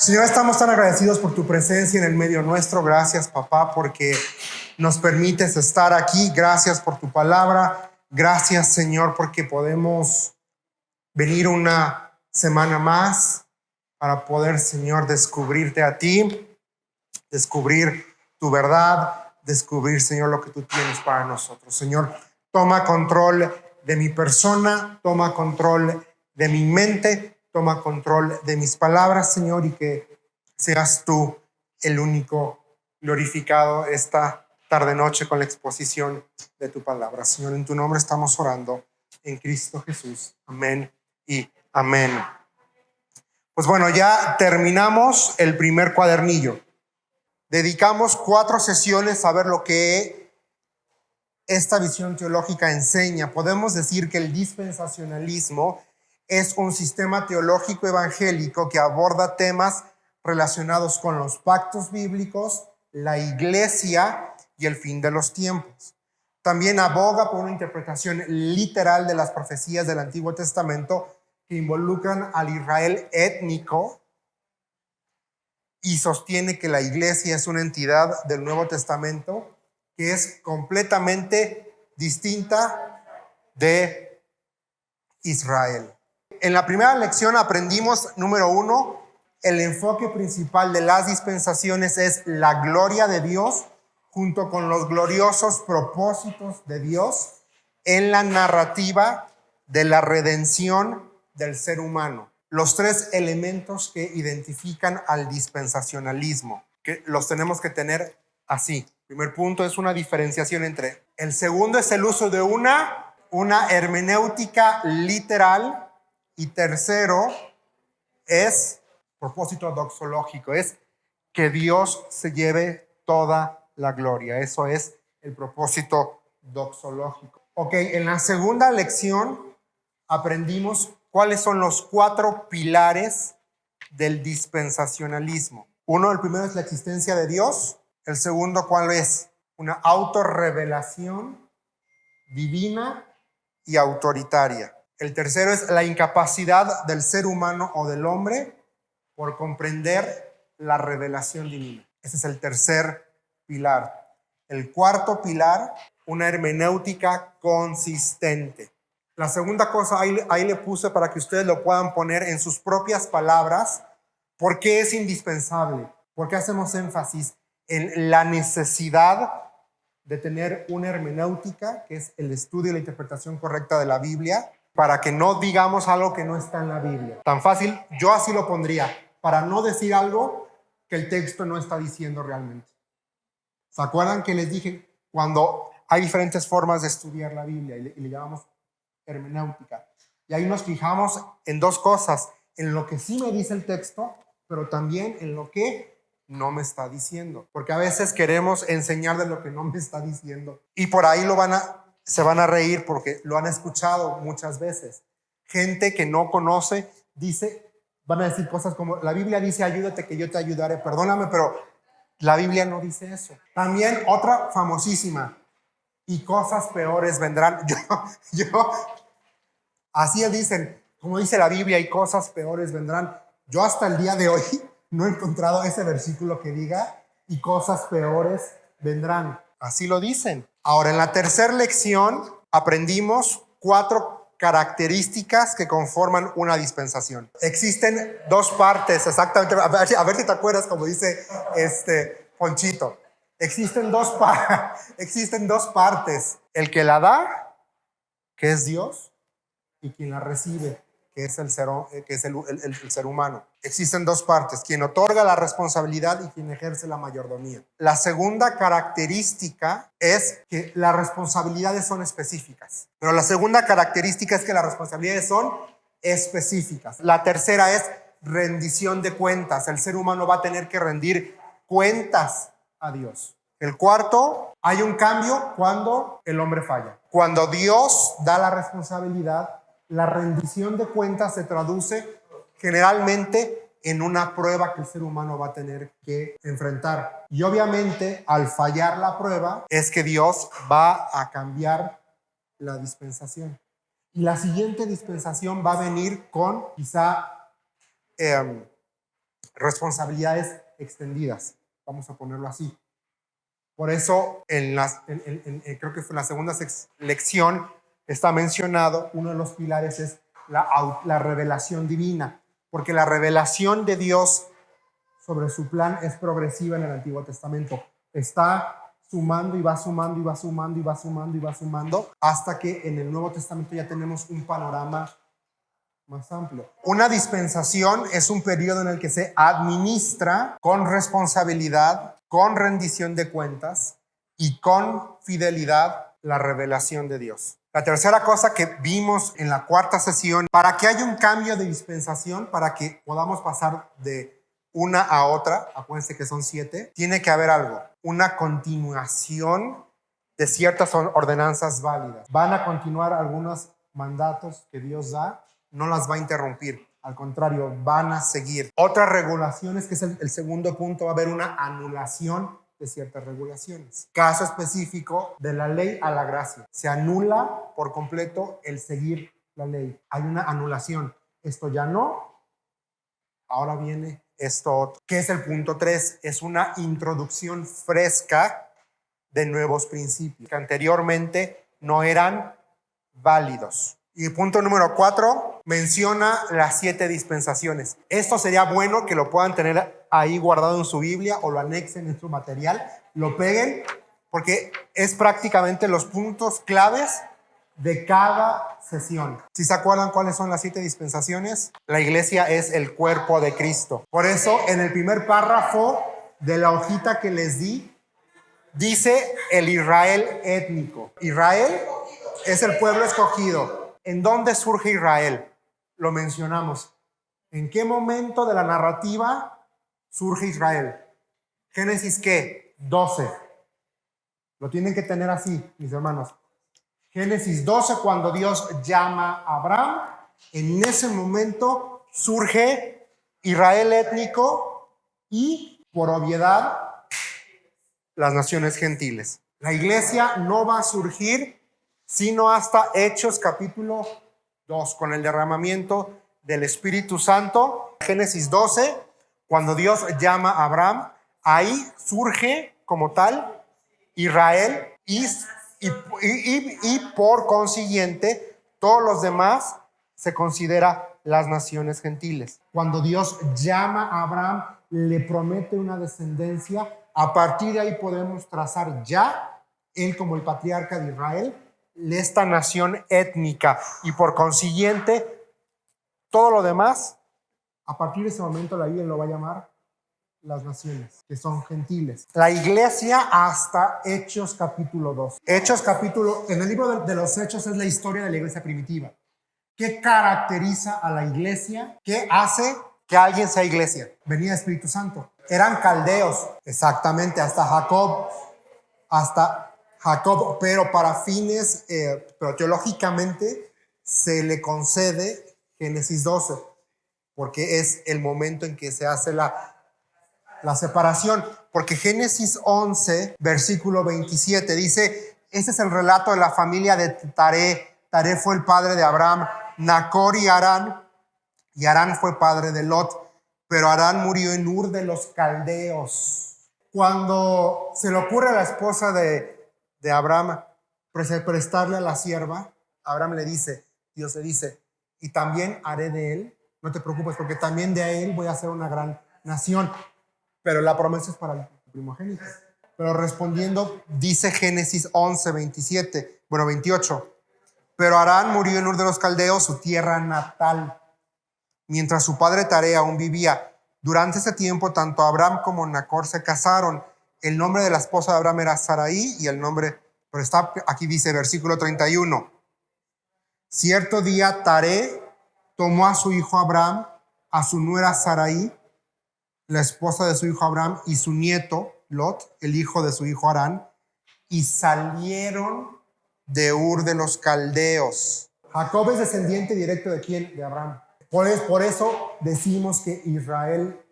Señor, estamos tan agradecidos por tu presencia en el medio nuestro. Gracias, papá, porque nos permites estar aquí. Gracias por tu palabra. Gracias, Señor, porque podemos venir una semana más para poder, Señor, descubrirte a ti, descubrir tu verdad, descubrir, Señor, lo que tú tienes para nosotros. Señor, toma control de mi persona, toma control de mi mente, toma control de mis palabras, Señor, y que seas tú el único glorificado esta tarde-noche con la exposición de tu palabra. Señor, en tu nombre estamos orando, en Cristo Jesús. Amén y amén. Pues bueno, ya terminamos el primer cuadernillo. Dedicamos 4 sesiones a ver lo que esta visión teológica enseña. Podemos decir que el dispensacionalismo es un sistema teológico evangélico que aborda temas relacionados con los pactos bíblicos, la iglesia y el fin de los tiempos. También aboga por una interpretación literal de las profecías del Antiguo Testamento que involucran al Israel étnico y sostiene que la iglesia es una entidad del Nuevo Testamento que es completamente distinta de Israel. En la primera lección aprendimos, número 1, el enfoque principal de las dispensaciones es la gloria de Dios junto con los gloriosos propósitos de Dios en la narrativa de la redención del ser humano. Los 3 elementos que identifican al dispensacionalismo, que los tenemos que tener así. Primer punto es una diferenciación entre. El segundo es el uso de una hermenéutica literal. Y tercero es propósito doxológico, es que Dios se lleve toda la gloria. Eso es el propósito doxológico. Ok, en la segunda lección aprendimos cuáles son los 4 pilares del dispensacionalismo. El primero es la existencia de Dios. El segundo, ¿cuál es? Una autorrevelación divina y autoritaria. El tercero es la incapacidad del ser humano o del hombre por comprender la revelación divina. Ese es el tercer pilar. El cuarto pilar, una hermenéutica consistente. La segunda cosa, ahí le puse para que ustedes lo puedan poner en sus propias palabras. ¿Por qué es indispensable? ¿Por qué hacemos énfasis en la necesidad de tener una hermenéutica, que es el estudio y la interpretación correcta de la Biblia, para que no digamos algo que no está en la Biblia? Tan fácil, yo así lo pondría, para no decir algo que el texto no está diciendo realmente. ¿Se acuerdan que les dije cuando hay diferentes formas de estudiar la Biblia y le llamamos hermenéutica? Y ahí nos fijamos en 2 cosas, en lo que sí me dice el texto, pero también en lo que no me está diciendo, porque a veces queremos enseñar de lo que no me está diciendo y por ahí se van a reír porque lo han escuchado muchas veces. Gente que no conoce van a decir cosas como: la Biblia dice ayúdate que yo te ayudaré. Perdóname, pero la Biblia no dice eso. También otra famosísima: y cosas peores vendrán. Así dicen, como dice la Biblia, y cosas peores vendrán. Yo hasta el día de hoy no he encontrado ese versículo que diga y cosas peores vendrán. Así lo dicen. Ahora, en la tercera lección aprendimos 4 características que conforman una dispensación. Existen 2 partes, exactamente. A ver si te acuerdas, como dice Ponchito. Existen dos partes. El que la da, que es Dios, y quien la recibe, que es el ser humano. Existen 2 partes: quien otorga la responsabilidad y quien ejerce la mayordomía. La segunda característica es que las responsabilidades son específicas. Pero la segunda característica es que las responsabilidades son específicas. La tercera es rendición de cuentas. El ser humano va a tener que rendir cuentas a Dios. El cuarto, hay un cambio cuando el hombre falla. Cuando Dios da la responsabilidad, la rendición de cuentas se traduce generalmente en una prueba que el ser humano va a tener que enfrentar. Y obviamente, al fallar la prueba, es que Dios va a cambiar la dispensación. Y la siguiente dispensación va a venir con quizá responsabilidades extendidas, vamos a ponerlo así. Por eso, creo que fue en la segunda lección, está mencionado, uno de los pilares es la revelación divina, porque la revelación de Dios sobre su plan es progresiva en el Antiguo Testamento. Está sumando y va sumando y va sumando y va sumando y va sumando hasta que en el Nuevo Testamento ya tenemos un panorama más amplio. Una dispensación es un periodo en el que se administra con responsabilidad, con rendición de cuentas y con fidelidad la revelación de Dios. La tercera cosa que vimos en la cuarta sesión, para que haya un cambio de dispensación, para que podamos pasar de una a otra, acuérdense que son 7, tiene que haber algo, una continuación de ciertas ordenanzas válidas. Van a continuar algunos mandatos que Dios da, no las va a interrumpir, al contrario, van a seguir. Otras regulaciones, que es el segundo punto, va a haber una anulación de ciertas regulaciones. Caso específico de la ley a la gracia. Se anula por completo el seguir la ley. Hay una anulación. Esto ya no, ahora viene esto otro. ¿Qué es el punto 3? Es una introducción fresca de nuevos principios que anteriormente no eran válidos. Y el punto número 4 menciona las 7 dispensaciones. Esto sería bueno que lo puedan tener ahí guardado en su Biblia o lo anexen en su material, lo peguen, porque es prácticamente los puntos claves de cada sesión. ¿Sí se acuerdan cuáles son las 7 dispensaciones? La iglesia es el cuerpo de Cristo. Por eso, en el primer párrafo de la hojita que les di, dice el Israel étnico. Israel es el pueblo escogido. ¿En dónde surge Israel? Lo mencionamos. ¿En qué momento de la narrativa surge Israel? Génesis, ¿qué? 12. Lo tienen que tener así, mis hermanos. Génesis 12, cuando Dios llama a Abraham, en ese momento surge Israel étnico y, por obviedad, las naciones gentiles. La iglesia no va a surgir sino hasta Hechos capítulo 2, con el derramamiento del Espíritu Santo. Génesis 12, cuando Dios llama a Abraham, ahí surge como tal Israel y por consiguiente todos los demás se considera las naciones gentiles. Cuando Dios llama a Abraham, le promete una descendencia. A partir de ahí podemos trazar ya él como el patriarca de Israel, esta nación étnica, y por consiguiente todo lo demás, a partir de ese momento la Biblia lo va a llamar las naciones, que son gentiles. La iglesia hasta Hechos capítulo 2. En el libro de los Hechos es la historia de la iglesia primitiva. ¿Qué caracteriza a la iglesia? ¿Qué hace que alguien sea iglesia? Venía el Espíritu Santo. Eran caldeos, exactamente, hasta Jacob, pero para fines, pero teológicamente se le concede Génesis 12, porque es el momento en que se hace la separación, porque Génesis 11, versículo 27, dice, este es el relato de la familia de Taré. Taré fue el padre de Abraham, Nacor y Harán fue padre de Lot, pero Harán murió en Ur de los Caldeos. Cuando se le ocurre a la esposa de Abraham prestarle a la sierva, Abraham Dios le dice, y también haré de él, no te preocupes, porque también de él voy a hacer una gran nación. Pero la promesa es para el primogénito. Pero respondiendo, dice Génesis 11, 28. Pero Harán murió en Ur de los Caldeos, su tierra natal, mientras su padre Taré aún vivía. Durante ese tiempo, tanto Abraham como Nacor se casaron. El nombre de la esposa de Abraham era Sarai y el nombre, pero está aquí dice versículo 31. Cierto día Taré tomó a su hijo Abraham, a su nuera Sarai, la esposa de su hijo Abraham, y su nieto Lot, el hijo de su hijo Harán, y salieron de Ur de los Caldeos. Jacob es descendiente directo ¿de quién? De Abraham. Por eso decimos que Israel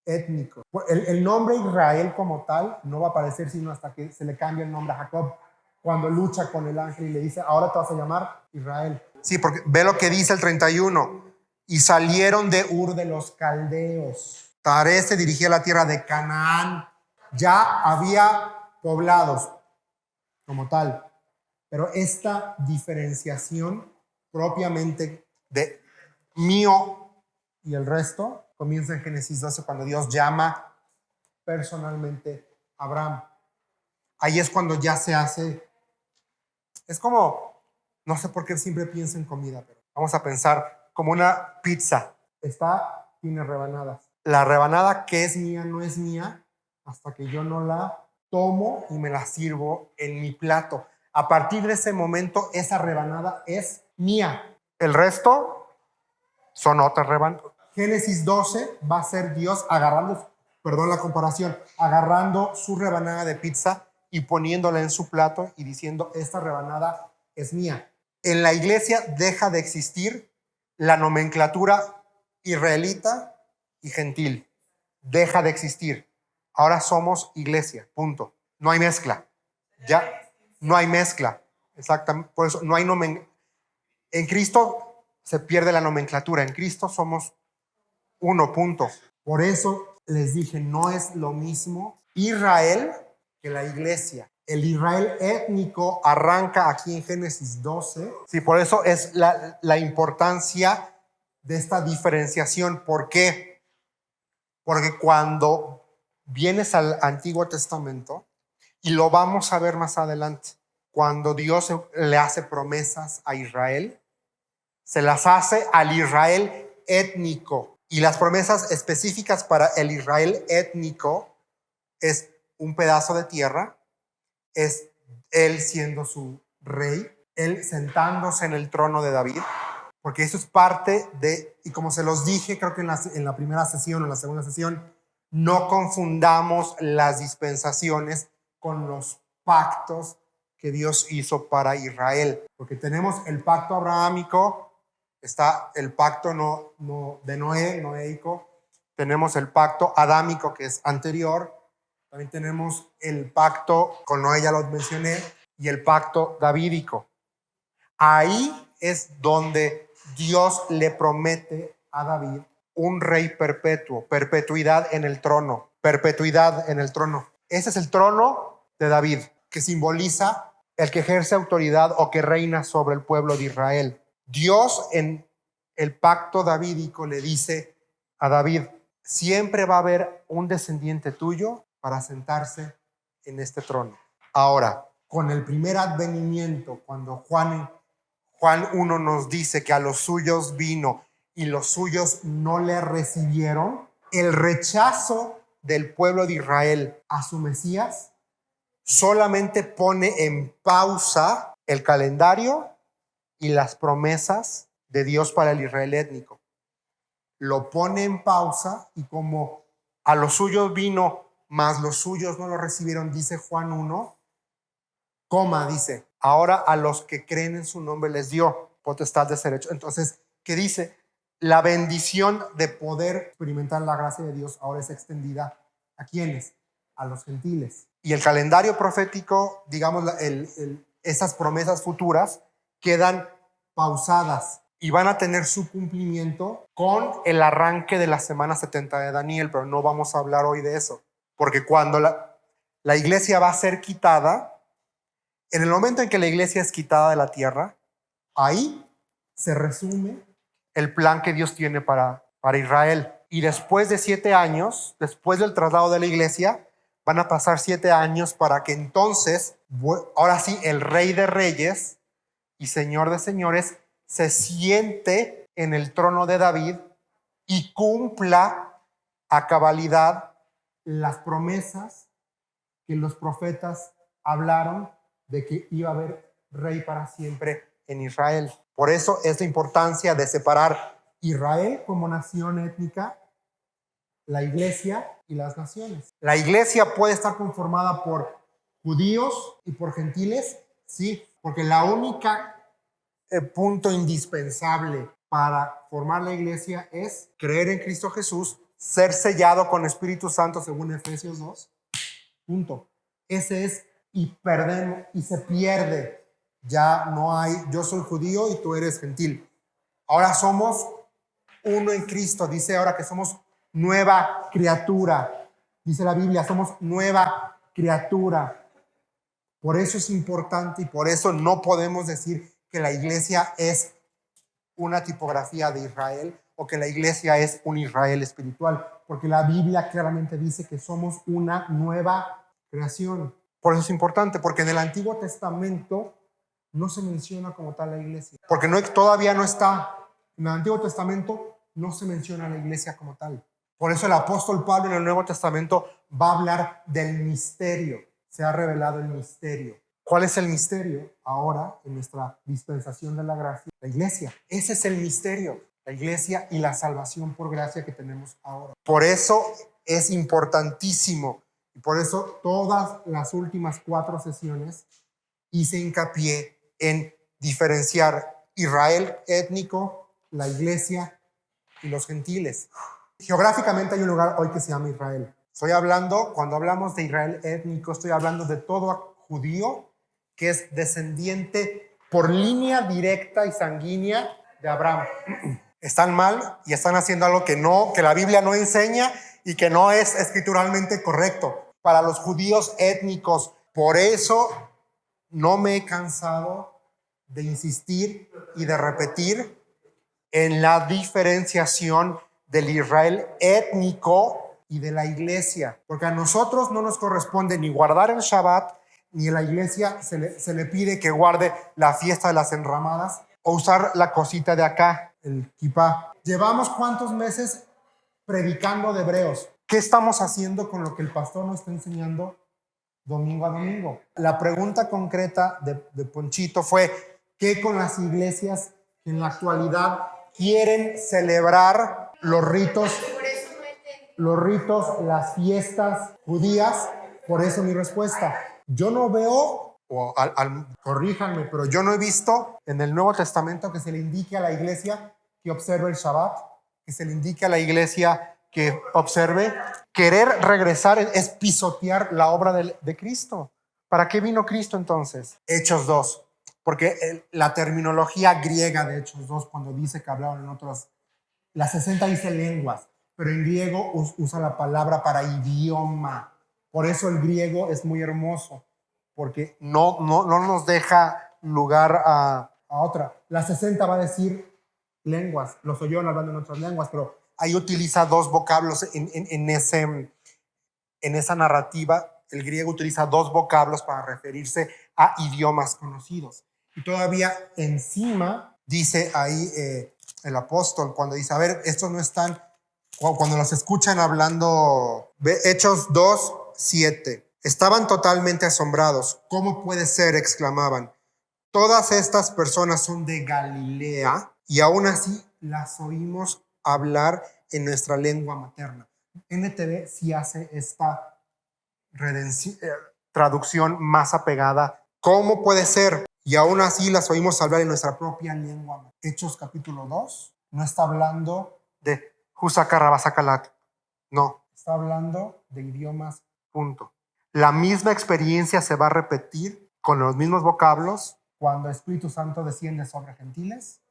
étnico. El nombre Israel como tal no va a aparecer sino hasta que se le cambie el nombre a Jacob, cuando lucha con el ángel y le dice, ahora te vas a llamar Israel. Sí, porque ve lo que dice el 31. Y salieron de Ur de los Caldeos. Taré se dirigía a la tierra de Canaán. Ya había poblados como tal, pero esta diferenciación propiamente de mío y el resto comienza en Génesis 12 cuando Dios llama personalmente a Abraham. Ahí es cuando ya se hace, es como, no sé por qué siempre pienso en comida, pero vamos a pensar como una pizza. Tiene rebanadas. La rebanada que es mía no es mía hasta que yo no la tomo y me la sirvo en mi plato. A partir de ese momento, esa rebanada es mía. El resto son otras rebanadas. Génesis 12 va a ser Dios agarrando, perdón la comparación, agarrando su rebanada de pizza y poniéndola en su plato y diciendo, esta rebanada es mía. En la iglesia deja de existir la nomenclatura israelita y gentil. Deja de existir. Ahora somos iglesia, punto. No hay mezcla. Ya no hay mezcla. Exactamente. Por eso no hay en Cristo se pierde la nomenclatura. En Cristo somos uno, punto. Por eso les dije, no es lo mismo Israel que la iglesia. El Israel étnico arranca aquí en Génesis 12. Sí, por eso es la importancia de esta diferenciación. ¿Por qué? Porque cuando vienes al Antiguo Testamento, y lo vamos a ver más adelante, cuando Dios le hace promesas a Israel, se las hace al Israel étnico. Y las promesas específicas para el Israel étnico es un pedazo de tierra, es él siendo su rey, él sentándose en el trono de David, porque eso es parte de, y como se los dije, creo que en la primera sesión o en la segunda sesión, no confundamos las dispensaciones con los pactos que Dios hizo para Israel, porque tenemos el pacto abrahámico, está el pacto de Noé, noéico, tenemos el pacto adámico que es anterior, también tenemos el pacto con Noé, ya lo mencioné, y el pacto davídico. Ahí es donde Dios le promete a David un rey perpetuo, perpetuidad en el trono, perpetuidad en el trono. Ese es el trono de David, que simboliza el que ejerce autoridad o que reina sobre el pueblo de Israel. Dios en el pacto davídico le dice a David, siempre va a haber un descendiente tuyo para sentarse en este trono. Ahora, con el primer advenimiento, cuando Juan 1 nos dice que a los suyos vino y los suyos no le recibieron, el rechazo del pueblo de Israel a su Mesías solamente pone en pausa el calendario y las promesas de Dios para el Israel étnico. Lo pone en pausa y como a los suyos vino, mas los suyos no lo recibieron, dice Juan 1, dice, ahora a los que creen en su nombre les dio potestad de ser hecho. Entonces, ¿qué dice? La bendición de poder experimentar la gracia de Dios ahora es extendida ¿a quiénes? A los gentiles. Y el calendario profético, digamos, esas promesas futuras quedan pausadas y van a tener su cumplimiento con el arranque de la semana 70 de Daniel, pero no vamos a hablar hoy de eso, porque cuando la iglesia va a ser quitada, en el momento en que la iglesia es quitada de la tierra, ahí se resume el plan que Dios tiene para Israel. Y después de 7 años, después del traslado de la iglesia, van a pasar 7 años para que entonces, ahora sí, el Rey de Reyes y Señor de Señores se siente en el trono de David y cumpla a cabalidad las promesas que los profetas hablaron de que iba a haber rey para siempre en Israel. Por eso es la importancia de separar Israel como nación étnica, la iglesia y las naciones. La iglesia puede estar conformada por judíos y por gentiles, sí, porque la única punto indispensable para formar la iglesia es creer en Cristo Jesús, ser sellado con Espíritu Santo según Efesios 2. Punto. Ese es, y perdemos, y se pierde. Ya no hay, yo soy judío y tú eres gentil. Ahora somos uno en Cristo. Dice ahora que somos nueva criatura. Dice la Biblia, somos nueva criatura. Por eso es importante y por eso no podemos decir que la iglesia es una tipografía de Israel o que la iglesia es un Israel espiritual, porque la Biblia claramente dice que somos una nueva creación. Por eso es importante, porque en el Antiguo Testamento no se menciona como tal la iglesia, porque todavía no está. En el Antiguo Testamento no se menciona la iglesia como tal. Por eso el apóstol Pablo en el Nuevo Testamento va a hablar del misterio. Se ha revelado el misterio. ¿Cuál es el misterio? Ahora, en nuestra dispensación de la gracia, la iglesia. Ese es el misterio, la iglesia y la salvación por gracia que tenemos ahora. Por eso es importantísimo y por eso todas las últimas 4 sesiones hice hincapié en diferenciar Israel étnico, la iglesia y los gentiles. Geográficamente hay un lugar hoy que se llama Israel. Cuando hablamos de Israel étnico, estoy hablando de todo judío que es descendiente por línea directa y sanguínea de Abraham. Están mal y están haciendo algo que la Biblia no enseña y que no es escrituralmente correcto para los judíos étnicos. Por eso no me he cansado de insistir y de repetir en la diferenciación del Israel étnico y de la iglesia, porque a nosotros no nos corresponde ni guardar el Shabbat, ni a la iglesia se le pide que guarde la fiesta de las enramadas o usar la cosita de acá, el kippah. Llevamos ¿cuántos meses predicando de Hebreos? ¿Qué estamos haciendo con lo que el pastor nos está enseñando domingo a domingo? La pregunta concreta de Ponchito fue, ¿qué con las iglesias que en la actualidad quieren celebrar los ritos, las fiestas judías? Por eso mi respuesta. Yo no veo, corríjanme, pero yo no he visto en el Nuevo Testamento que se le indique a la iglesia que observe el Shabbat, que se le indique a la iglesia que observe. Querer regresar es pisotear la obra de Cristo. ¿Para qué vino Cristo entonces? Hechos 2. Porque la terminología griega de Hechos 2, cuando dice que hablaban en otras, la 60 dice lenguas, pero en griego usa la palabra para idioma. Por eso el griego es muy hermoso, porque no nos deja lugar a otra. La 60 va a decir lenguas, los oyeron hablando en otras lenguas, pero ahí utiliza 2 vocablos en esa narrativa. El griego utiliza 2 vocablos para referirse a idiomas conocidos. Y todavía encima dice ahí el apóstol, cuando dice, a ver, estos no están, cuando los escuchan hablando, Hechos 2:7, estaban totalmente asombrados. ¿Cómo puede ser?, exclamaban. Todas estas personas son de Galilea y aún así las oímos hablar en nuestra lengua materna. NTV sí hace esta traducción más apegada. ¿Cómo puede ser? Y aún así las oímos hablar en nuestra propia lengua. Hechos capítulo 2 no está hablando de Husacarrabasakalat. No, está hablando de idiomas, punto. La misma experiencia se va a repetir con los mismos vocablos cuando el Espíritu Santo desciende sobre gentiles,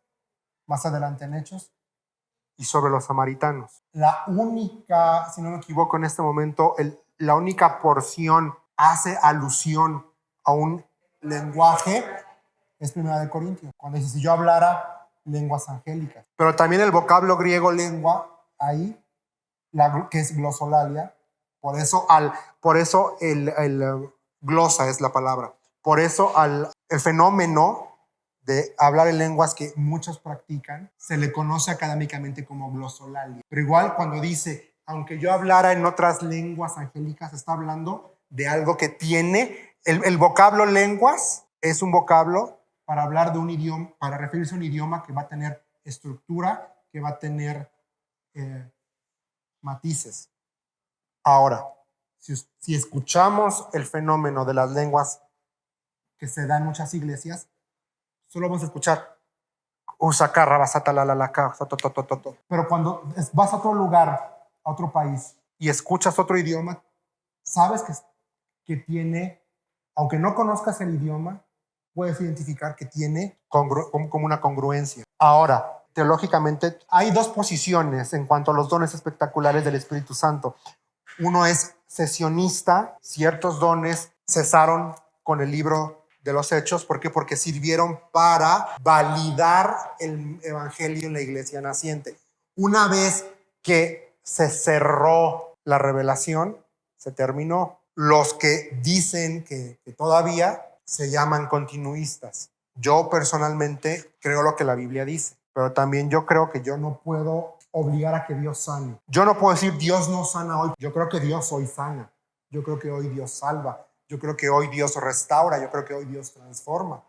más adelante en Hechos, y sobre los samaritanos. La única, si no me equivoco en este momento, la única porción hace alusión a un lenguaje es 1 Corintios, cuando dice, si yo hablara lenguas angélicas. Pero también el vocablo griego lengua, ahí, que es glosolalia, por eso el glosa es la palabra. Por eso el fenómeno de hablar en lenguas que muchos practican se le conoce académicamente como glosolalia. Pero igual cuando dice, aunque yo hablara en otras lenguas angélicas, está hablando de algo que tiene, el vocablo lenguas es un vocablo para hablar de un idioma, para referirse a un idioma que va a tener estructura, que va a tener matices. Ahora, si escuchamos el fenómeno de las lenguas que se da en muchas iglesias, solo vamos a escuchar pero cuando vas a otro lugar, a otro país, y escuchas otro idioma, sabes que tiene, aunque no conozcas el idioma, puedes identificar que tiene como una congruencia. Ahora, teológicamente hay dos posiciones en cuanto a los dones espectaculares del Espíritu Santo. Uno es cesionista, ciertos dones cesaron con el libro de los Hechos. ¿Por qué? Porque sirvieron para validar el evangelio en la iglesia naciente. Una vez que se cerró la revelación, se terminó. Los que dicen que todavía se llaman continuistas. Yo personalmente creo lo que la Biblia dice, pero también yo creo que yo no puedo obligar a que Dios sane. Yo no puedo decir Dios no sana hoy. Yo creo que Dios hoy sana. Yo creo que hoy Dios salva. Yo creo que hoy Dios restaura. Yo creo que hoy Dios transforma.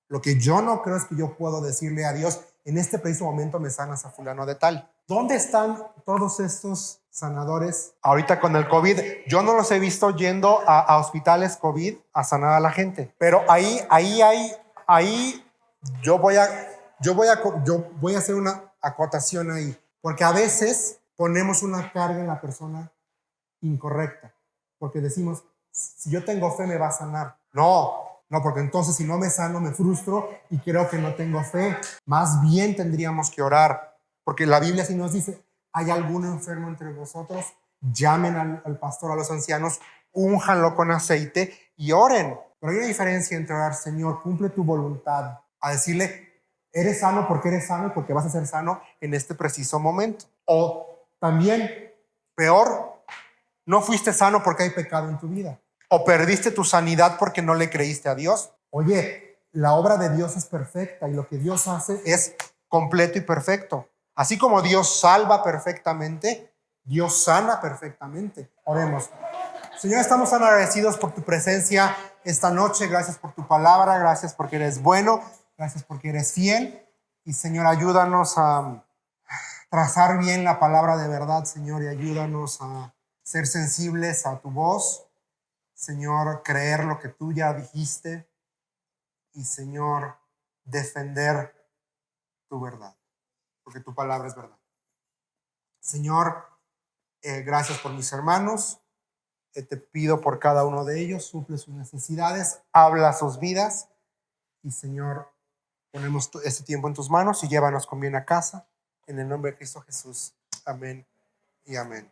Lo que yo no creo es que yo puedo decirle a Dios, en este preciso momento me sanas a fulano de tal. ¿Dónde están todos estos sanadores ahorita con el COVID? Yo no los he visto yendo a hospitales COVID a sanar a la gente. Pero ahí yo voy a hacer una acotación ahí. Porque a veces ponemos una carga en la persona incorrecta. Porque decimos, si yo tengo fe me va a sanar. No, porque entonces si no me sano me frustro y creo que no tengo fe. Más bien tendríamos que orar, porque la Biblia sí nos dice, ¿hay algún enfermo entre vosotros? Llamen al pastor, a los ancianos, únjanlo con aceite y oren. Pero hay una diferencia entre orar, Señor, cumple tu voluntad, a decirle, eres sano porque eres sano y porque vas a ser sano en este preciso momento. O también, peor, no fuiste sano porque hay pecado en tu vida. O perdiste tu sanidad porque no le creíste a Dios. Oye, la obra de Dios es perfecta y lo que Dios hace es completo y perfecto. Así como Dios salva perfectamente, Dios sana perfectamente. Oremos. Señor, estamos tan agradecidos por tu presencia esta noche. Gracias por tu palabra. Gracias porque eres bueno. Gracias porque eres fiel. Y Señor, ayúdanos a trazar bien la palabra de verdad, Señor, y ayúdanos a ser sensibles a tu voz. Señor, creer lo que tú ya dijiste y, Señor, defender tu verdad, porque tu palabra es verdad. Señor, gracias por mis hermanos. Te pido por cada uno de ellos, suple sus necesidades, habla sus vidas y, Señor, ponemos este tiempo en tus manos y llévanos con bien a casa. En el nombre de Cristo Jesús. Amén y amén.